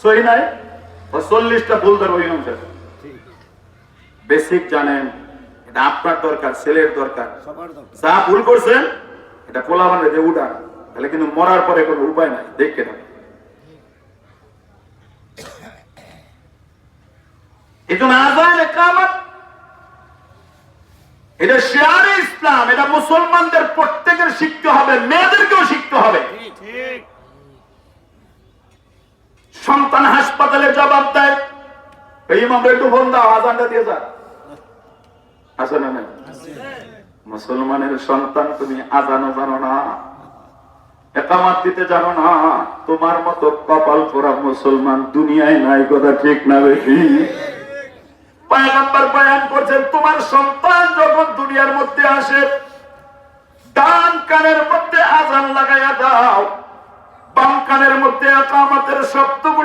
সহি নাই? 40টা ভুল ধরবো ইমাম সাহেব। বেসিক জানেন, এটা আপনার দরকার, ছেলের দরকার। যা ভুল করছেন এটা পোলা বানাতে যে উঠান, তাহলে কিন্তু মরার পরে কোনো উপায় নাই, দেখে না। এই জন্য আযান ইকামত এটা শিয়ারে ইসলাম, এটা মুসলমানদের প্রত্যেকের শিখতে হবে, মেয়েদেরকেও শিখতে হবে। সন্তান হাসপাতালে জবাব দেয়, এই ইমাম একটু ফোন দাও, আযানটা দিয়ে যা। আছে না নাই? মুসলমানের সন্তান, তুমি আযানও জানো না, ইকামত দিতে জানো না, তোমার মতো কপাল পোড়া মুসলমান দুনিয়ায় নাই। কথা ঠিক না বেশি? পয়গম্বর বয়ান করছেন, তোমার সন্তান যখন দুনিয়ার মধ্যে আসে, ডান কানের মধ্যে আযান লাগাইয়া দাও, বাম কানের মধ্যে ইকামতের শব্দগুলো